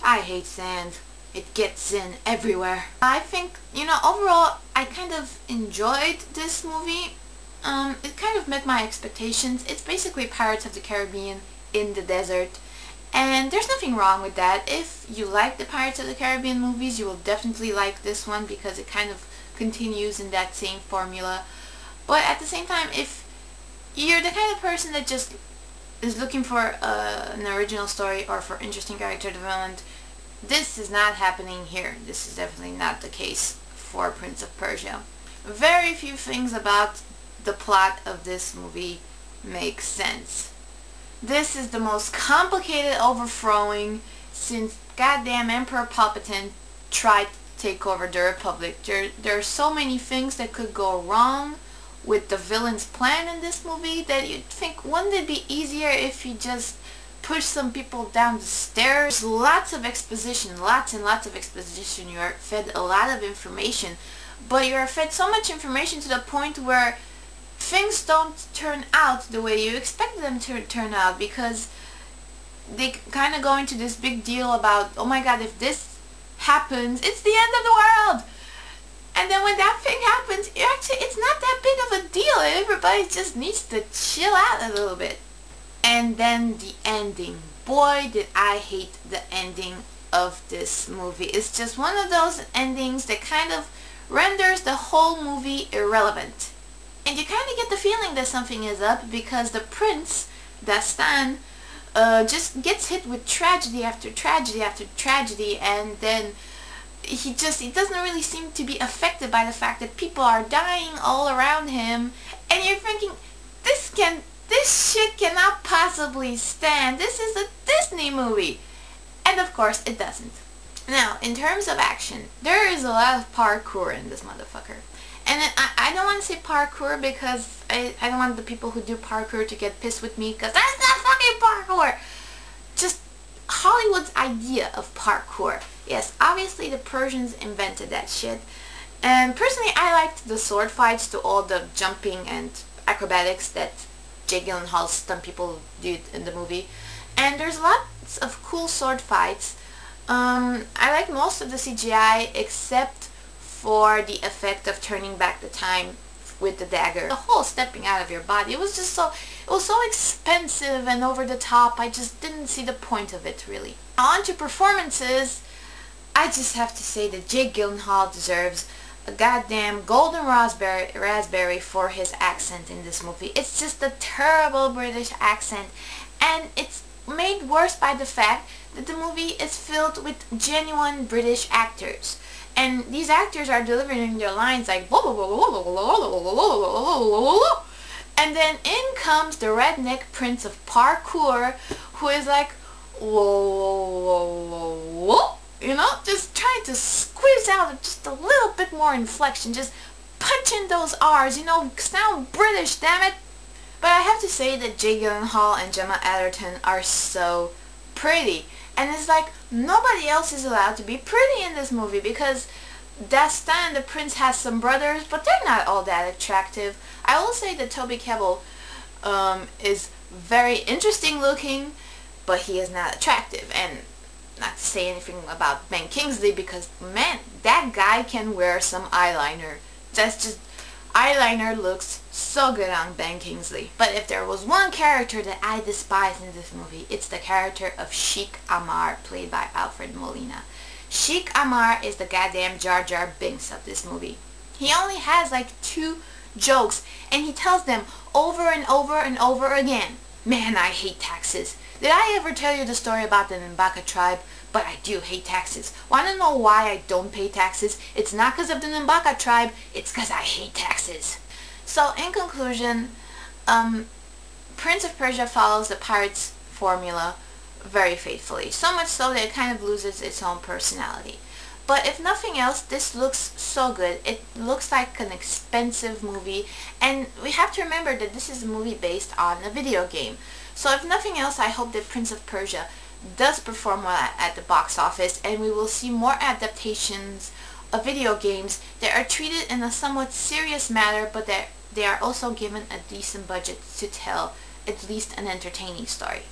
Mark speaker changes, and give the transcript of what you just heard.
Speaker 1: I hate sand. It gets in everywhere. I think, overall, I kind of enjoyed this movie. It kind of met my expectations. It's basically Pirates of the Caribbean in the desert. And there's nothing wrong with that. If you like the Pirates of the Caribbean movies, you will definitely like this one because it kind of continues in that same formula. But at the same time, if you're the kind of person that just is looking for an original story or for interesting character development, this is not happening here. This is definitely not the case for Prince of Persia. Very few things about the plot of this movie make sense. This is the most complicated overthrowing since goddamn Emperor Palpatine tried to take over the Republic. There are so many things that could go wrong with the villain's plan in this movie that you'd think, wouldn't it be easier if he just pushed some people down the stairs? Lots of exposition, lots and lots of exposition. You are fed a lot of information, but you are fed so much information to the point where things don't turn out the way you expect them to turn out, because they kind of go into this big deal about, oh my god, if this happens, it's the end of the world. And then when that thing happens, it's not that big of a deal. Everybody just needs to chill out a little bit. And then the ending. Boy, did I hate the ending of this movie. It's just one of those endings that kind of renders the whole movie irrelevant. And you kind of get the feeling that something is up because the prince, Dastan, just gets hit with tragedy after tragedy after tragedy, and then he doesn't really seem to be affected by the fact that people are dying all around him, and you're thinking, this shit cannot possibly stand. This is a Disney movie. And of course it doesn't. Now, in terms of action, there is a lot of parkour in this motherfucker. And I don't want to say parkour because I don't want the people who do parkour to get pissed with me, because that's not fucking parkour. Just Hollywood's idea of parkour. Yes, obviously the Persians invented that shit. And personally, I liked the sword fights to all the jumping and acrobatics that Jake Gyllenhaal's stunt people did in the movie. And there's lots of cool sword fights. I like most of the CGI except for the effect of turning back the time with the dagger. The whole stepping out of your body, it was so expensive and over the top. I just didn't see the point of it, really. On to performances. I just have to say that Jake Gyllenhaal deserves a goddamn golden raspberry for his accent in this movie. It's just a terrible British accent, and it's made worse by the fact that the movie is filled with genuine British actors. And these actors are delivering their lines like, and then in comes the redneck prince of parkour, who is like, just trying to squeeze out just a little bit more inflection, just punch in those R's, sound British, damn it. But I have to say that Jake Gyllenhaal and Gemma Arterton are so pretty. And it's like, nobody else is allowed to be pretty in this movie, because Dastan, the prince, has some brothers, but they're not all that attractive. I will say that Toby Kebbell is very interesting looking, but he is not attractive. And not to say anything about Ben Kingsley, because, man, that guy can wear some eyeliner. Eyeliner looks so good on Ben Kingsley. But if there was one character that I despise in this movie, it's the character of Sheikh Amar, played by Alfred Molina. Sheikh Amar is the goddamn Jar Jar Binks of this movie. He only has like 2 jokes, and he tells them over and over and over again, man, I hate taxes. Did I ever tell you the story about the Nimbaka tribe? But I do hate taxes. Want to know why I don't pay taxes? It's not because of the Nimbaka tribe, it's because I hate taxes. So in conclusion, Prince of Persia follows the Pirates formula very faithfully. So much so that it kind of loses its own personality. But if nothing else, this looks so good. It looks like an expensive movie, and we have to remember that this is a movie based on a video game. So if nothing else, I hope that Prince of Persia does perform well at the box office, and we will see more adaptations of video games that are treated in a somewhat serious manner, but that they are also given a decent budget to tell at least an entertaining story.